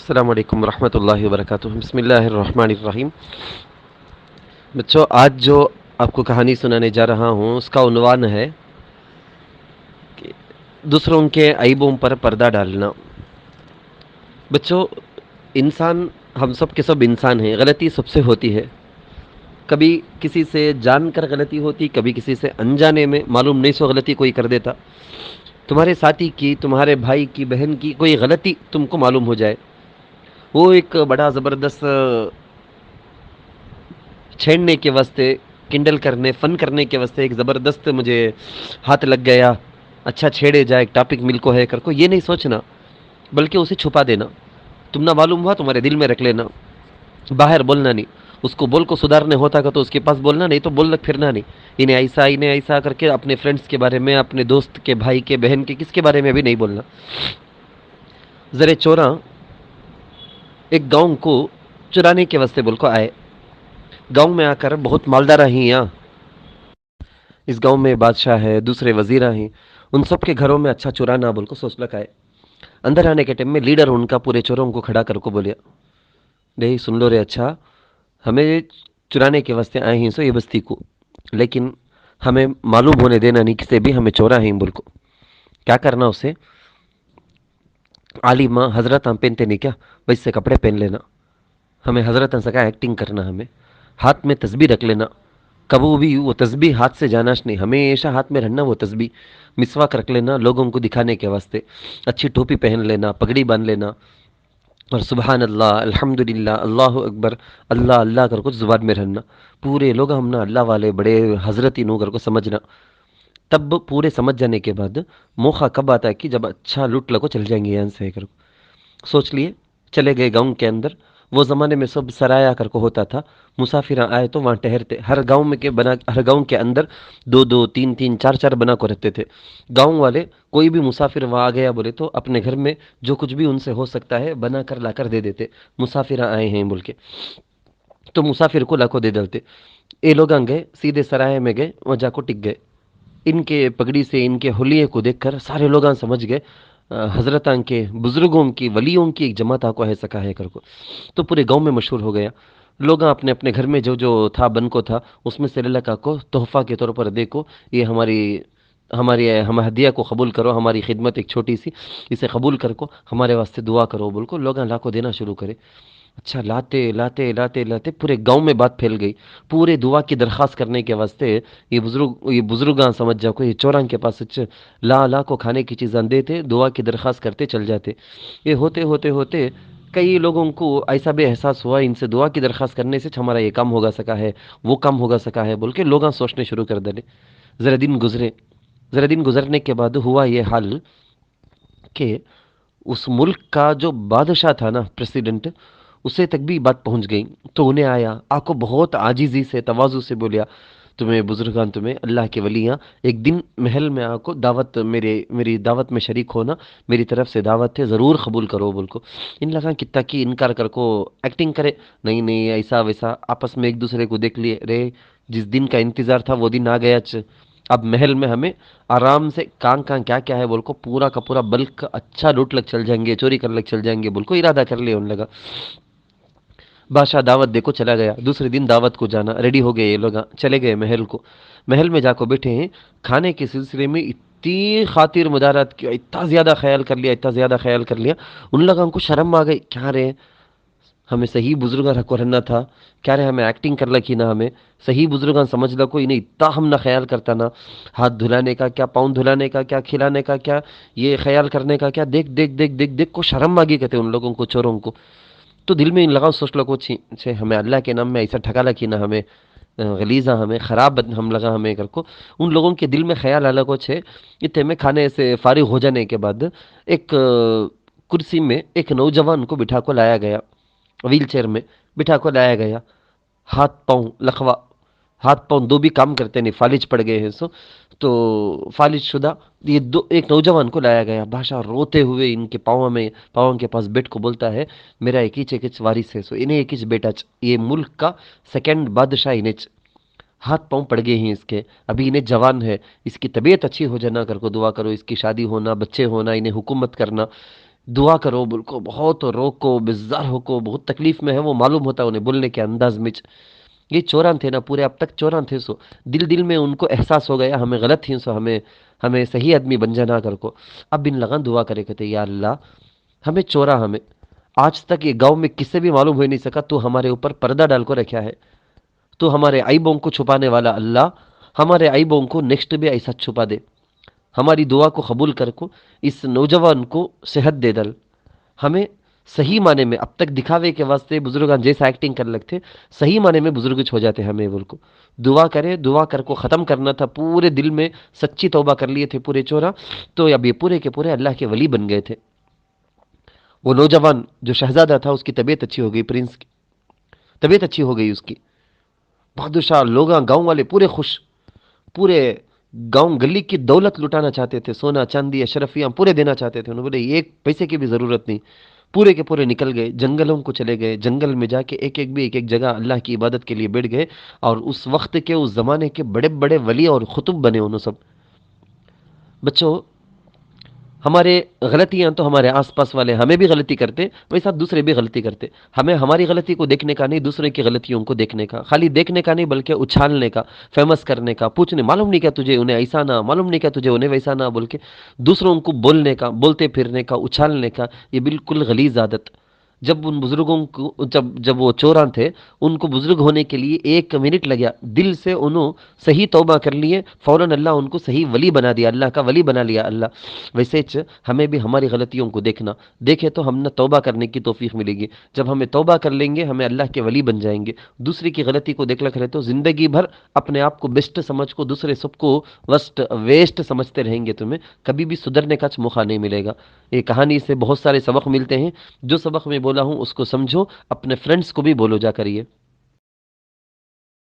السلام علیکم ورحمۃ اللہ وبرکاتہ. بسم اللہ الرحمن الرحیم. بچوں، آج جو آپ کو کہانی سنانے جا رہا ہوں اس کا عنوان ہے کہ دوسروں کے عیبوں پر پردہ ڈالنا. بچوں، انسان، ہم سب کے سب انسان ہیں. غلطی سب سے ہوتی ہے. کبھی کسی سے جان کر غلطی ہوتی، کبھی کسی سے انجانے میں معلوم نہیں سو غلطی کوئی کر دیتا. تمہارے ساتھی کی، تمہارے بھائی کی، بہن کی کوئی غلطی تم کو معلوم ہو جائے، وہ ایک بڑا زبردست چھیڑنے کے واسطے، کنڈل کرنے، فن کرنے کے واسطے ایک زبردست مجھے ہاتھ لگ گیا، اچھا چھیڑے جائے، ایک ٹاپک مل کو ہے کر کو، یہ نہیں سوچنا، بلکہ اسے چھپا دینا. تم نہ معلوم ہوا تمہارے دل میں رکھ لینا، باہر بولنا نہیں. اس کو بول کو سدھارنے ہوتا کا تو اس کے پاس بولنا، نہیں تو بول پھرنا نہیں. انہیں ایسا کر کے اپنے فرینڈس کے بارے میں، اپنے دوست کے، بھائی کے، بہن کے، کس کے بارے میں بھی نہیں بولنا. ذرے چوراں ایک گاؤں کو چرانے کے واسطے بول کو آئے. گاؤں میں آ کر بہت مالدار ہیں. یہاں اس گاؤں میں بادشاہ ہے، دوسرے وزیرہ ہیں، ان سب کے گھروں میں اچھا چرانا بول کو سوچ لگا ہے. اندر آنے کے ٹائم میں لیڈر ان کا پورے چوروں کو کھڑا کر کو بولیا، نہیں سن لو رے، اچھا ہمیں چرانے کے واسطے آئے ہیں سو یہ بستی کو، لیکن ہمیں معلوم ہونے دینا نہیں کسے بھی ہمیں چورا ہیں بول کو. کیا کرنا اسے؟ عالی ماں حضرت ہم پہنتے نہیں کیا، ویسے کپڑے پہن لینا. ہمیں حضرت سے کا ایکٹنگ کرنا، ہمیں ہاتھ میں تسبیح رکھ لینا. کبھی بھی وہ تسبیح ہاتھ سے جانا نہیں، ہمیشہ ہاتھ میں رہنا وہ تسبیح. مسواک رکھ لینا لوگوں کو دکھانے کے واسطے. اچھی ٹوپی پہن لینا، پگڑی باندھ لینا، اور سبحان اللہ، الحمد للہ، اللہ اکبر، اللہ اللہ کر کو زبان میں رہنا. پورے لوگ ہم نا اللہ والے بڑے حضرتی نو کر کو سمجھنا. تب پورے سمجھ جانے کے بعد موقع کب آتا ہے کہ جب اچھا لٹ لگو چل جائیں گے یہاں سے کر کو. سوچ لیے چلے گئے گاؤں کے اندر. وہ زمانے میں سب سرایا کر کو ہوتا تھا، مسافر آئے تو وہاں ٹہرتے. ہر گاؤں کے اندر دو دو، تین تین، چار چار بنا کو رہتے تھے. گاؤں والے کوئی بھی مسافر وہاں آ گیا بولے تو اپنے گھر میں جو کچھ بھی ان سے ہو سکتا ہے بنا کر لا کر دے دیتے. مسافر آئے ہیں بول کے تو مسافر کو لا کو دے ڈالتے. یہ لوگ گئے سیدھے سرائے میں گئے، وہاں جا کو ٹک گئے. ان کے پگڑی سے، ان کے حلیے کو دیکھ کر سارے لوگ سمجھ گئے حضرتاں کے، بزرگوں کی، ولیوں کی ایک جماعت کو ہے سکا ہے کر کو. تو پورے گاؤں میں مشہور ہو گیا. لوگ اپنے اپنے گھر میں جو جو تھا بن کو تھا اس میں سے اللہ کا کو تحفہ کے طور پر دیکھو، یہ ہم ہدیہ کو قبول کرو، ہماری خدمت ایک چھوٹی سی، اسے قبول کر کو ہمارے واسطے دعا کرو بول کو لوگ لا کو دینا شروع کرے. اچھا لاتے لاتے لاتے لاتے پورے گاؤں میں بات پھیل گئی. پورے دعا کی درخواست کرنے کے واسطے یہ بزرگاں سمجھ جاؤ کو، یہ چوراں کے پاس لا کو کھانے کی چیزاں دیتے، دعا کی درخواست کرتے چل جاتے. یہ ہوتے ہوتے ہوتے کئی لوگوں کو ایسا بھی احساس ہوا ان سے دعا کی درخواست کرنے سے ہمارا یہ کام ہوگا سکا ہے، وہ کام ہوگا سکا ہے بول کے لوگ سوچنے شروع کر دے. ذرا دن گزرنے کے بعد ہوا یہ حال کہ اس ملک کا جو بادشاہ تھا نا، پریسیڈنٹ، اسے تک بھی بات پہنچ گئی. تو انہیں آیا کو بہت عاجزی سے، تواضع سے بولیا، تمہیں بزرگان، تمہیں اللہ کے ولیاں، ایک دن محل میں کو دعوت، میری دعوت میں شریک ہونا، میری طرف سے دعوت ہے، ضرور قبول کرو بول کو. ان لگا کتا کی انکار کر کو ایکٹنگ کرے، نہیں نہیں ایسا ویسا. آپس میں ایک دوسرے کو دیکھ لیے، رے جس دن کا انتظار تھا وہ دن آ گیا. اب محل میں ہمیں آرام سے کہاں کیا کیا ہے بول کو پورا کا پورا بلک اچھا لوٹ لگ چل جائیں گے، چوری کر لگ چل جائیں گے بول کو ارادہ کر لیا ان لگا. بادشاہ دعوت دے کو چلا گیا. دوسرے دن دعوت کو جانا ریڈی ہو گئے. یہ لوگ چلے گئے محل کو. محل میں جا کو بیٹھے ہیں. کھانے کے سلسلے میں اتنی خاطر مدارات کیا، اتنا زیادہ خیال کر لیا، اتنا زیادہ خیال کر لیا. ان لوگوں کو شرم آ گئی. کیا رہے، ہمیں صحیح بزرگاں رکھو رہنا تھا، کیا رہے ہمیں ایکٹنگ کر لکی نا، ہمیں صحیح بزرگاں سمجھ لکو، انہیں اتنا ہم نہ خیال کرتا نا. ہاتھ دھلانے کا کیا، پاؤں دھلانے کا کیا، کھلانے کا کیا، یہ خیال کرنے کا کیا. دیکھ دیکھ دیکھ دیکھ دیکھ کو شرم آ گئی کہتے ان لوگوں کو، چوروں کو. تو دل میں ان لگا سوچ لو کو، ہمیں اللہ کے نام میں ایسا ٹھگا لکی نا، ہمیں غلیظہ، ہمیں خراب ہم لگا ہمیں کر کو. ان لوگوں کے دل میں خیال الگ ہو چھے. اتنے میں کھانے سے فارغ ہو جانے کے بعد ایک کرسی میں ایک نوجوان کو بٹھا کو لایا گیا، ویل چیئر میں بٹھا کو لایا گیا. ہاتھ پاؤں لکھوا، ہاتھ پاؤں دو بھی کام کرتے نہیں، فالج پڑ گئے ہیں. تو فالج شدہ یہ ایک نوجوان کو لایا گیا. بادشاہ روتے ہوئے ان کے پاؤں کے پاس بیٹھ کو بولتا ہے، میرا ایک وارث ہے، انہیں ایک بیٹا یہ ملک کا سیکنڈ بادشاہ انہیں ہاتھ پاؤں پڑ گئے ہیں اس کے، ابھی انہیں جوان ہے، اس کی طبیعت اچھی ہو جانا کر کو دعا کرو، اس کی شادی ہونا، بچے ہونا، انہیں حکومت کرنا. دعا کرو بول کو بہت روکو بزار ہو کو بہت تکلیف میں ہے وہ معلوم ہوتا ہے انہیں بولنے کے انداز میں یہ چوران تھے نا پورے اب تک چوران تھے سو دل میں ان کو احساس ہو گیا ہمیں غلط تھی سو ہمیں صحیح آدمی بن جانا کر کو اب بن لگان دعا کرے کہتے یا اللہ ہمیں چورا ہمیں آج تک یہ گاؤں میں کسے بھی معلوم ہو نہیں سکا تو ہمارے اوپر پردہ ڈال کو رکھا ہے تو ہمارے عیبوں کو چھپانے والا اللہ ہمارے عیبوں کو نیکسٹ بھی ایسا چھپا دے ہماری دعا کو قبول کر کو اس نوجوان کو صحت دے دل ہمیں صحیح معنی میں اب تک دکھاوے کے واسطے بزرگان جیسا ایکٹنگ کر لگتے صحیح معنی میں بزرگ ہو جاتے ہمیں بول کو دعا کرے دعا کر کو ختم کرنا تھا پورے دل میں سچی توبہ کر لیے تھے پورے چورا تو اب یہ پورے کے پورے اللہ کے ولی بن گئے تھے وہ نوجوان جو شہزادہ تھا اس کی طبیعت اچھی ہو گئی پرنس کی طبیعت اچھی ہو گئی اس کی بہادر شاہ لوگ گاؤں والے پورے خوش پورے گاؤں گلی کی دولت لٹانا چاہتے تھے سونا چاندی اشرفیاں پورے دینا چاہتے تھے انہوں نے بولے ایک پیسے کی بھی ضرورت نہیں پورے کے پورے نکل گئے جنگلوں کو چلے گئے جنگل میں جا کے ایک جگہ اللہ کی عبادت کے لیے بیٹھ گئے اور اس وقت کے اس زمانے کے بڑے بڑے ولی اور خطب بنے انہوں سب بچوں ہمارے غلطیاں تو ہمارے آس پاس والے ہمیں بھی غلطی کرتے ویسا دوسرے بھی غلطی کرتے ہمیں ہماری غلطی کو دیکھنے کا نہیں دوسرے کی غلطیوں کو دیکھنے کا خالی دیکھنے کا نہیں بلکہ اچھالنے کا فیمس کرنے کا پوچھنے معلوم نہیں کیا تجھے انہیں ایسا نہ معلوم نہیں کیا تجھے انہیں ویسا نہ بول کے دوسروں کو بولنے کا بولتے پھرنے کا اچھالنے کا یہ بالکل غلیظ عادت جب ان بزرگوں کو جب وہ چوراں تھے ان کو بزرگ ہونے کے لیے 1 منٹ لگیا دل سے انہوں صحیح توبہ کر لیے فوراً اللہ ان کو صحیح ولی بنا دیا اللہ کا ولی بنا لیا اللہ ویسے ہمیں بھی ہماری غلطیوں کو دیکھنا دیکھے تو ہم نہ توبہ کرنے کی توفیق ملے گی جب ہمیں توبہ کر لیں گے ہمیں اللہ کے ولی بن جائیں گے دوسری کی غلطی کو دیکھ رہے تو زندگی بھر اپنے آپ کو بیسٹ سمجھ کو دوسرے سب کو ویسٹ سمجھتے رہیں گے تمہیں کبھی بھی سدھرنے کا موقع نہیں ملے گا یہ کہانی سے بہت سارے سبق ملتے ہیں جو سبق میں بولا ہوں اس کو سمجھو اپنے فرینڈس کو بھی بولو جا کریے